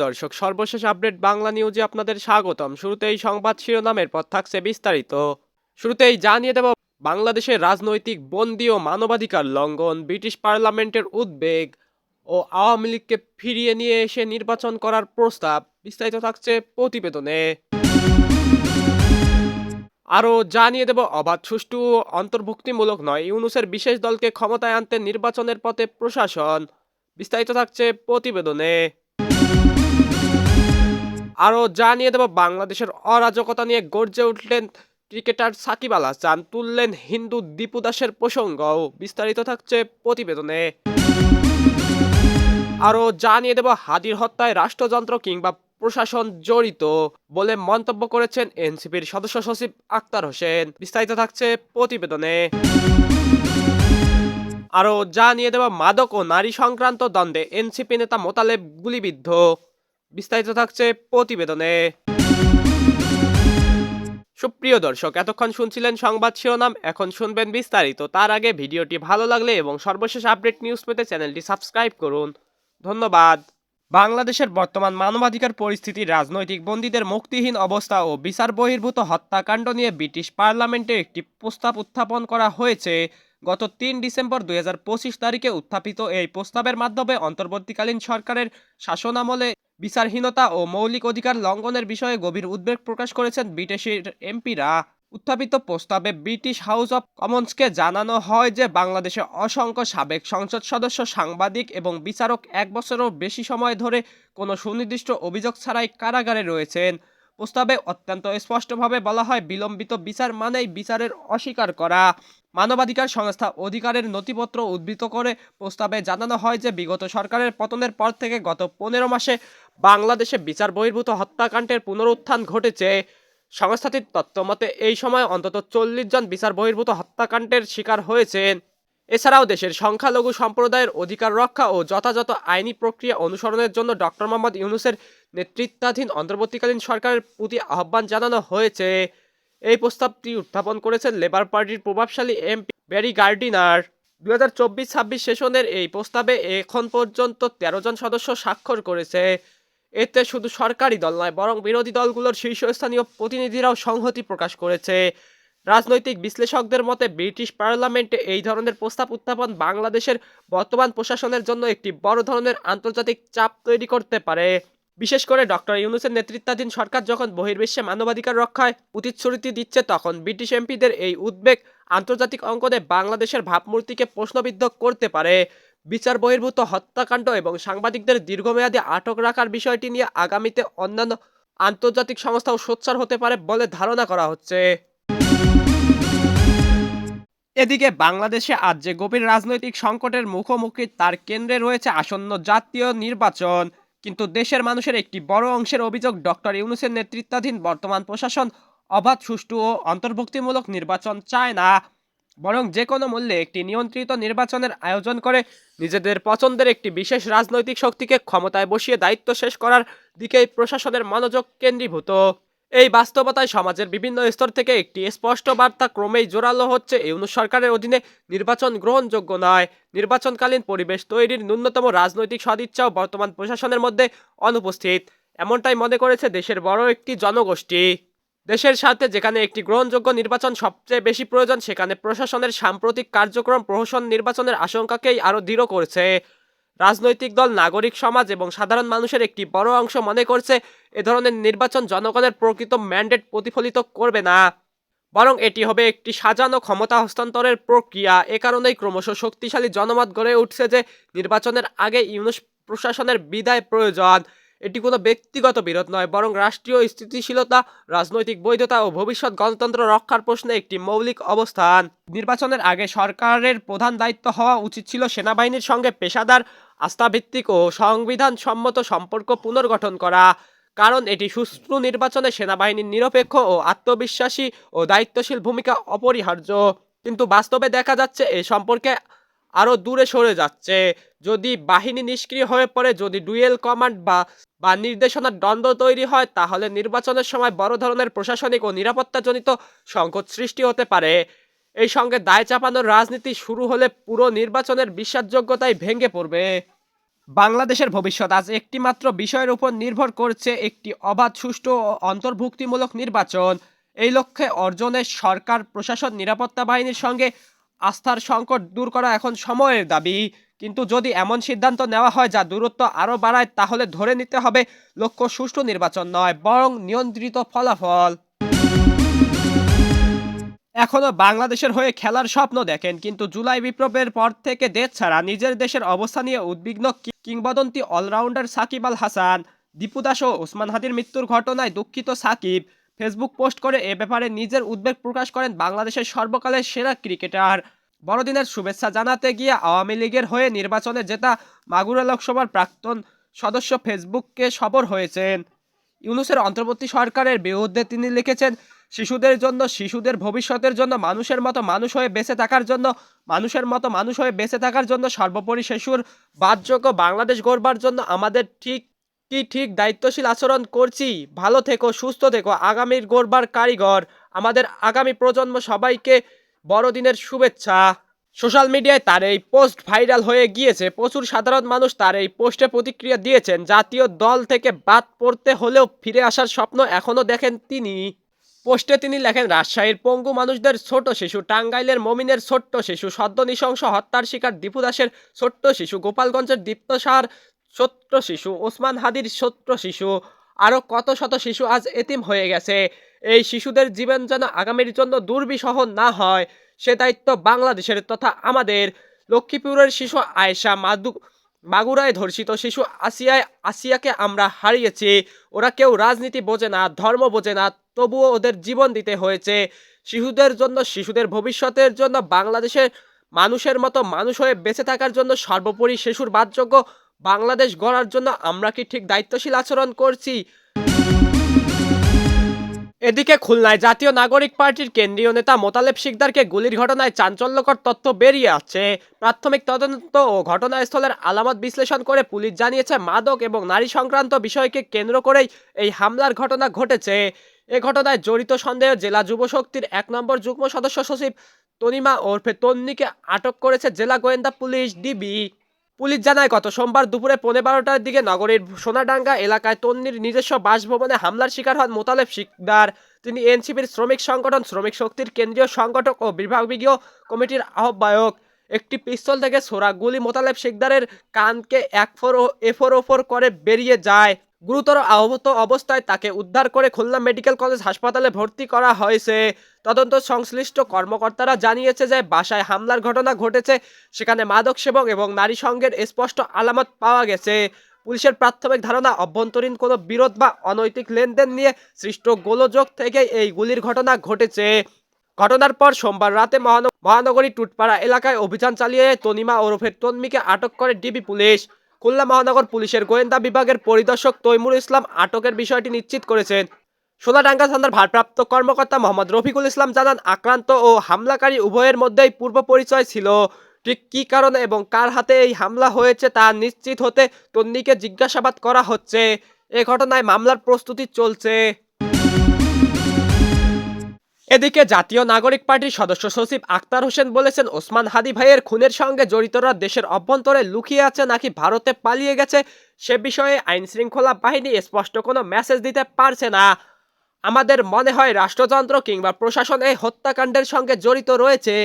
দর্শক, সর্বশেষ আপডেট বাংলা নিউজে আপনাদের স্বাগতম। শুরুতেই সংবাদ শিরোনামের পর থাকছে বিস্তারিত। শুরুতেই জানিয়ে দেব, বাংলাদেশের রাজনৈতিক বন্দী ও মানবাধিকার লঙ্ঘন, ব্রিটিশ পার্লামেন্টের উদ্বেগ ও আওয়ামী লীগকে ফিরিয়ে নিয়ে এসে নির্বাচন করার প্রস্তাব। বিস্তারিত থাকছে প্রতিবেদনে। আরও জানিয়ে দেব, অবাধ, সুষ্ঠু ও অন্তর্ভুক্তিমূলক নয়, ইউনূসের বিশেষ দলকে ক্ষমতায় আনতে নির্বাচনের পথে প্রশাসন। বিস্তারিত থাকছে প্রতিবেদনে। আরও জানিয়ে দেব, বাংলাদেশের অরাজকতা নিয়ে গর্জে উঠলেন ক্রিকেটার সাকিব আল হাসান, তুললেন হিন্দু দীপু দাসের প্রসঙ্গও। বিস্তারিত থাকছে প্রতিবেদনে। আরও জানিয়ে দেব, হাদির হত্যায় রাষ্ট্রযন্ত্র কিংবা প্রশাসন জড়িত বলে মন্তব্য করেছেন এনসিপির সদস্য সচিব আক্তার হোসেন। বিস্তারিত থাকছে প্রতিবেদনে। আরও জানিয়ে দেব, মাদক ও নারী সংক্রান্ত দ্বন্দ্বে এনসিপি নেতা মোতালেব গুলিবিদ্ধ। বিস্তারিত থাকছে প্রতিবেদনে। সুপ্রিয় দর্শক, এতক্ষণ শুনছিলেন সংবাদ শিরোনাম, এখন শুনবেন বিস্তারিত। তার আগে ভিডিওটি ভালো লাগলে এবং সর্বশেষ আপডেট নিউজ পেতে চ্যানেলটি সাবস্ক্রাইব করুন। ধন্যবাদ। বাংলাদেশের বর্তমান মানবাধিকার পরিস্থিতি, রাজনৈতিক বন্দীদের মুক্তিহীন অবস্থা ও বিচার বহির্ভূত হত্যাকাণ্ড নিয়ে ব্রিটিশ পার্লামেন্টে একটি প্রস্তাব উত্থাপন করা হয়েছে। গত ৩ ডিসেম্বর ২০২৫ তারিখে উত্থাপিত এই প্রস্তাবের মাধ্যমে অন্তর্বর্তীকালীন সরকারের শাসনামলে বিচারহীনতা ও মৌলিক অধিকার লঙ্ঘনের বিষয়ে গভীর উদ্বেগ প্রকাশ করেছেন ব্রিটিশের এমপিরা। উত্থাপিত প্রস্তাবে ব্রিটিশ হাউস অব কমন্সকে জানানো হয় যে বাংলাদেশে অসংখ্য সাবেক সংসদ সদস্য, সাংবাদিক এবং বিচারক ১ বছরেরও বেশি সময় ধরে কোনো সুনির্দিষ্ট অভিযোগ ছাড়াই কারাগারে রয়েছেন। প্রস্তাবে অত্যন্ত স্পষ্টভাবে বলা হয়, বিলম্বিত বিচার মানেই বিচারের অস্বীকার করা। মানবাধিকার সংস্থা অধিকারের নথিপত্র উদ্ধৃত করে প্রস্তাবে জানানো হয় যে বিগত সরকারের পতনের পর থেকে গত ১৫ মাসে বাংলাদেশে বিচার বহির্ভূত হত্যাকাণ্ডের পুনরুত্থান ঘটেছে। সংস্থাটির তথ্যমতে এই সময় অন্তত ৪০ জন বিচার বহির্ভূত হত্যাকাণ্ডের শিকার হয়েছেন। এছাড়াও দেশের সংখ্যালঘু সম্প্রদায়ের অধিকার রক্ষা ও যথাযথ আইনি প্রক্রিয়া অনুসরণের জন্য ডক্টর মোহাম্মদ ইউনূসের নেতৃত্বাধীন অন্তর্বর্তীকালীন সরকারের প্রতি আহ্বান জানানো হয়েছে। এই প্রস্তাবটি উত্থাপন করেছেন লেবার পার্টির প্রভাবশালী এমপি ব্যারি গার্ডিনার। ২০২৪-২৬ সেশনের এই প্রস্তাবে এখন পর্যন্ত ১৩ জন সদস্য স্বাক্ষর করেছে। এতে শুধু সরকারি দল নয়, বরং বিরোধী দলগুলোর শীর্ষস্থানীয় প্রতিনিধিরাও সংহতি প্রকাশ করেছে। রাজনৈতিক বিশ্লেষকদের মতে ব্রিটিশ পার্লামেন্টে এই ধরনের প্রস্তাব উত্থাপন বাংলাদেশের বর্তমান প্রশাসনের জন্য একটি বড় ধরনের আন্তর্জাতিক চাপ তৈরি করতে পারে। বিশেষ করে ডক্টর ইউনূসের নেতৃত্বাধীন সরকার যখন বহির্বিশ্বে মানবাধিকার রক্ষায় প্রতিশ্রুতি দিচ্ছে, তখন ব্রিটিশ এমপিদের এই উদ্বেগ আন্তর্জাতিক অঙ্গনে বাংলাদেশের ভাবমূর্তিকে প্রশ্নবিদ্ধ করতে পারে। বিচার বহির্ভূত হত্যাকাণ্ড এবং সাংবাদিকদের দীর্ঘমেয়াদী আটক রাখার বিষয়টি নিয়ে আগামীতে অন্যান্য আন্তর্জাতিক সংস্থাও সোচ্চার হতে পারে বলে ধারণা করা হচ্ছে। এদিকে বাংলাদেশে আজ যে গভীর রাজনৈতিক সংকটের মুখোমুখি, তার কেন্দ্রে রয়েছে আসন্ন জাতীয় নির্বাচন। কিন্তু দেশের মানুষের একটি বড় অংশের অভিযোগ, ডক্টর ইউনূসের নেতৃত্বাধীন বর্তমান প্রশাসন অবাধ, সুষ্ঠু ও অন্তর্ভুক্তিমূলক নির্বাচন চায় না, বরং যে কোনো মূল্যে একটি নিয়ন্ত্রিত নির্বাচনের আয়োজন করে নিজেদের পছন্দের একটি বিশেষ রাজনৈতিক শক্তিকে ক্ষমতায় বসিয়ে দায়িত্ব শেষ করার দিকেই প্রশাসনের মনোযোগ কেন্দ্রীভূত। এই বাস্তবতায় সমাজের বিভিন্ন স্তর থেকে একটি স্পষ্ট বার্তা ক্রমেই জোরালো হচ্ছে, ইউনূস সরকারের অধীনে নির্বাচন গ্রহণযোগ্য নয়। নির্বাচনকালীন পরিবেশ তৈরির ন্যূনতম রাজনৈতিক সদিচ্ছাও বর্তমান প্রশাসনের মধ্যে অনুপস্থিত, এমনটাই মনে করেছে দেশের বড় একটি জনগোষ্ঠী। দেশের স্বার্থে যেখানে একটি গ্রহণযোগ্য নির্বাচন সবচেয়ে বেশি প্রয়োজন, সেখানে প্রশাসনের সাম্প্রতিক কার্যক্রম প্রহসন নির্বাচনের আশঙ্কাকেই আরও দৃঢ় করেছে। রাজনৈতিক দল, নাগরিক সমাজ এবং সাধারণ মানুষের একটি বড় অংশ মনে করছে, এ ধরনের নির্বাচন জনগণের প্রকৃত ম্যান্ডেট প্রতিফলিত করবে না, বরং এটি হবে একটি সাজানো ক্ষমতা হস্তান্তরের প্রক্রিয়া। এ কারণেই ক্রমশ শক্তিশালী জনমত গড়ে উঠছে যে নির্বাচনের আগে ইউনূস প্রশাসনের বিদায় প্রয়োজন। এটি কোনো ব্যক্তিগত বিরোধ নয়, বরং রাষ্ট্রীয় স্থিতিশীলতা, রাজনৈতিক বৈধতা ও ভবিষ্যৎ গণতন্ত্র রক্ষার প্রশ্নে একটি মৌলিক অবস্থান। নির্বাচনের আগে সরকারের প্রধান দায়িত্ব হওয়া উচিত ছিল সেনাবাহিনীর সঙ্গে পেশাদার, আস্থাভিত্তিক ও সংবিধান সম্মত সম্পর্ক পুনর্গঠন করা, কারণ এটি সুষ্ঠু নির্বাচনে সেনাবাহিনীর নিরপেক্ষ ও আত্মবিশ্বাসী ও দায়িত্বশীল ভূমিকা অপরিহার্য। কিন্তু বাস্তবে দেখা যাচ্ছে এই সম্পর্কে আরও দূরে সরে যাচ্ছে। যদি বাহিনী নিষ্ক্রিয় হয়ে পড়ে, যদি ডুয়েল কমান্ড বা নির্দেশনার দ্বন্দ্ব তৈরি হয়, তাহলে নির্বাচনের সময় বড় ধরনের প্রশাসনিক ও নিরাপত্তাজনিত সংকট সৃষ্টি হতে পারে। এই সঙ্গে দায় চাপানোর রাজনীতি শুরু হলে পুরো নির্বাচনের বিশ্বাসযোগ্যতাই ভেঙে পড়বে। বাংলাদেশের ভবিষ্যৎ আজ একটি মাত্র বিষয়ের উপর নির্ভর করছে, একটি অবাধ, সুষ্ঠু ও অন্তর্ভুক্তিমূলক নির্বাচন। এই লক্ষ্যে অর্জনে সরকার, প্রশাসন, নিরাপত্তা বাহিনীর সঙ্গে আস্থার সংকট দূর করা এখন সময়ের দাবি। কিন্তু যদি এমন সিদ্ধান্ত নেওয়া হয় যা দূরত্ব আরও বাড়ায়, তাহলে ধরে নিতে হবে লক্ষ্য সুষ্ঠু নির্বাচন নয়, বরং নিয়ন্ত্রিত ফলাফল। এখনো বাংলাদেশের হয়ে খেলার স্বপ্ন দেখেন, কিন্তু জুলাই বিপ্লবের পর থেকে দেশ ছাড়া নিজের দেশের অবস্থা নিয়ে উদ্বিগ্ন কিংবদন্তি অলরাউন্ডার সাকিব আল হাসান। দীপু দাস ও ওসমান হাদির মৃত্যুর ঘটনায় দুঃখিত সাকিব। ফেসবুক পোস্ট করে এ ব্যাপারে নিজের উদ্বেগ প্রকাশ করেন বাংলাদেশের সর্বকালের সেরা ক্রিকেটার। বড়দিনের শুভেচ্ছা জানাতে গিয়ে আওয়ামী লীগের হয়ে নির্বাচনে জেতা মাগুরা লোকসভার প্রাক্তন সদস্য ফেসবুককে সবর হয়েছেন। ইউনূসের অন্তর্বর্তী সরকারের বিরুদ্ধে তিনি লিখেছেন, শিশুদের জন্য, শিশুদের ভবিষ্যতের জন্য, মানুষের মতো মানুষ হয়ে বেঁচে থাকার জন্য, মানুষের মতো মানুষ হয়ে বেঁচে থাকার জন্য, সর্বোপরি শিশুর বাসযোগ্য বাংলাদেশ গড়বার জন্য আমাদের ঠিক দায়িত্বশীল আচরণ করছি। ভালো থেকো, সুস্থ থেকো, আগামীর গড়বার কারিগর, আমাদের আগামী প্রজন্ম। সবাইকে বড়দিনের শুভেচ্ছা। সোশ্যাল মিডিয়ায় তার এই পোস্ট ভাইরাল হয়ে গিয়েছে। প্রচুর সাধারণ মানুষ তার এই পোস্টে প্রতিক্রিয়া দিয়েছেন। জাতীয় দল থেকে বাদ পড়তে হলেও ফিরে আসার স্বপ্ন এখনও দেখেন তিনি। পোস্টে তিনি লেখেন, রাজশাহীর পঙ্গু মানুষদের ছোট শিশু, টাঙ্গাইলের মমিনের ছোট্ট শিশু, সদ্য নৃশংস হত্যার শিকার দীপু দাসের ছোট্ট শিশু, গোপালগঞ্জের দীপ্ত সাহার ছোট্ট শিশু, ওসমান হাদির ছোট্ট শিশু, আরও কত শত শিশু আজ এতিম হয়ে গেছে। এই শিশুদের জীবন যেন আগামীর জন্য দুর্বিষহ না হয়, সে দায়িত্ব বাংলাদেশের তথা আমাদের। লক্ষ্মীপুরের শিশু আয়েশা, মাগুরায় ধর্ষিত শিশু আসিয়াকে আমরা হারিয়েছি। ওরা কেউ রাজনীতি বোঝে না, ধর্ম বোঝে না, তবুও ওদের জীবন দিতে হয়েছে শিশুদের জন্য, শিশুদের ভবিষ্যতের জন্য, বাংলাদেশের মানুষের মতো মানুষ হয়ে বেঁচে থাকার জন্য, সর্বোপরি শিশুর বাসযোগ্য বাংলাদেশ গড়ার জন্য আমরা কি ঠিক দায়িত্বশীল আচরণ করছি? এদিকে খুলনায় জাতীয় নাগরিক পার্টির কেন্দ্রীয় নেতা মোতালেব শিকদারকে গুলির ঘটনায় চাঞ্চল্যকর তথ্য বেরিয়ে আসছে। প্রাথমিক তদন্ত ও ঘটনাস্থলের আলামত বিশ্লেষণ করে পুলিশ জানিয়েছে, মাদক এবং নারী সংক্রান্ত বিষয়কে কেন্দ্র করেই এই হামলার ঘটনা ঘটেছে। এ ঘটনায় জড়িত সন্দেহে জেলা যুবশক্তির 1 নম্বর যুগ্ম সদস্য সচিব তনিমা ওরফে তন্নিকে আটক করেছে জেলা গোয়েন্দা পুলিশ ডিবি। পুলিশ জানায়, গত সোমবার দুপুরে 12:15টার দিকে নগরীর সোনাডাঙ্গা এলাকায় তন্নির নিজস্ব বাসভবনে হামলার শিকার হন মোতালেব শিকদার। তিনি এনসিপির শ্রমিক সংগঠন শ্রমিক শক্তির কেন্দ্রীয় সংগঠক ও বিভাগীয় কমিটির আহ্বায়ক। একটি পিস্তল থেকে ছোড়া গুলি মোতালেব শিকদারের কানকে এফোর করে বেরিয়ে যায়। গুরুতর আহত অবস্থায় তাকে উদ্ধার করে খুলনা মেডিকেল কলেজ হাসপাতালে ভর্তি করা হয়েছে। তদন্ত সংশ্লিষ্ট কর্মকর্তারা জানিয়েছে যে বাসায় হামলার ঘটনা ঘটেছে, সেখানে মাদক সেবন এবং নারী সঙ্গের স্পষ্ট আলামত পাওয়া গেছে। পুলিশের প্রাথমিক ধারণা, অভ্যন্তরীণ কোনো বিরোধ বা অনৈতিক লেনদেন নিয়ে সৃষ্ট গোলযোগ থেকে এই গুলির ঘটনা ঘটেছে। ঘটনার পর সোমবার রাতে মহানগরী টুটপাড়া এলাকায় অভিযান চালিয়ে তনিমা ওরফে তন্মিকে আটক করে ডিবি পুলিশ। খুলনা মহানগর পুলিশের গোয়েন্দা বিভাগের পরিদর্শক তৈমুর ইসলাম আটকের বিষয়টি নিশ্চিত করেছেন। সোনাডাঙ্গা থানার ভারপ্রাপ্ত কর্মকর্তা মোহাম্মদ রফিকুল ইসলাম জানান, আক্রান্ত ও হামলাকারী উভয়ের মধ্যেই পূর্ব পরিচয় ছিল। ঠিক কী কারণে এবং কার হাতে এই হামলা হয়েছে তা নিশ্চিত হতে তন্নিকে জিজ্ঞাসাবাদ করা হচ্ছে। এ ঘটনায় মামলার প্রস্তুতি চলছে। এদিকে জাতীয় নাগরিক পার্টির সদস্য সচিব আক্তার হোসেন বলেছেন, ওসমান হাদি ভাইয়ের খুনের সঙ্গে জড়িতরা দেশের অভ্যন্তরে লুকিয়ে আছে নাকি ভারতে পালিয়ে গেছে, সে বিষয়ে আইন শৃঙ্খলা বাহিনী স্পষ্ট কোনো মেসেজ দিতে পারছে না। আমাদের মনে হয় রাষ্ট্রযন্ত্র কিংবা প্রশাসন এই হত্যাকাণ্ডের সঙ্গে জড়িত রয়েছে,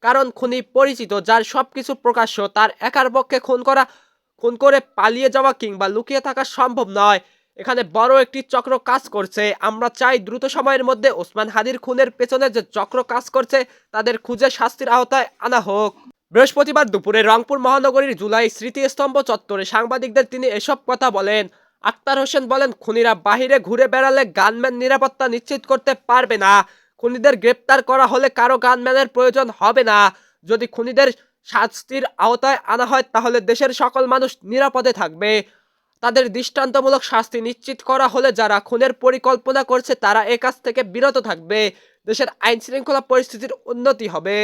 কারণ খুনি পরিচিত, যার সবকিছু প্রকাশ্য। তার একার পক্ষে খুন করে পালিয়ে যাওয়া কিংবা লুকিয়ে থাকা সম্ভব নয়। এখানে বড় একটি চক্র কাজ করছে। আমরা চাই দ্রুত সময়ের মধ্যে ওসমান হাদির খুনের পেছনে যে চক্র কাজ করছে তাদের খুঁজে শাস্তির আওতায় আনা হোক। বৃহস্পতিবার দুপুরে রংপুর মহানগরীর জুলাই স্মৃতিস্তম্ভ চত্বরে সাংবাদিকদের তিনি এসব কথা বলেন। আক্তার হোসেন বলেন, খুনিরা বাহিরে ঘুরে বেড়ালে গানম্যান নিরাপত্তা নিশ্চিত করতে পারবে না। খুনিদের গ্রেপ্তার করা হলে কারো গানম্যানের প্রয়োজন হবে না। যদি খুনিদের শাস্তির আওতায় আনা হয় তাহলে দেশের সকল মানুষ নিরাপদে থাকবে। তাদের দৃষ্টান্তমূলক শাস্তি নিশ্চিত করা হলে যারা খুনের পরিকল্পনা করছে তারা এ কাজ থেকে বিরত থাকবে। দেশের আইন শৃঙ্খলা পরিস্থিতির উন্নতি হবে।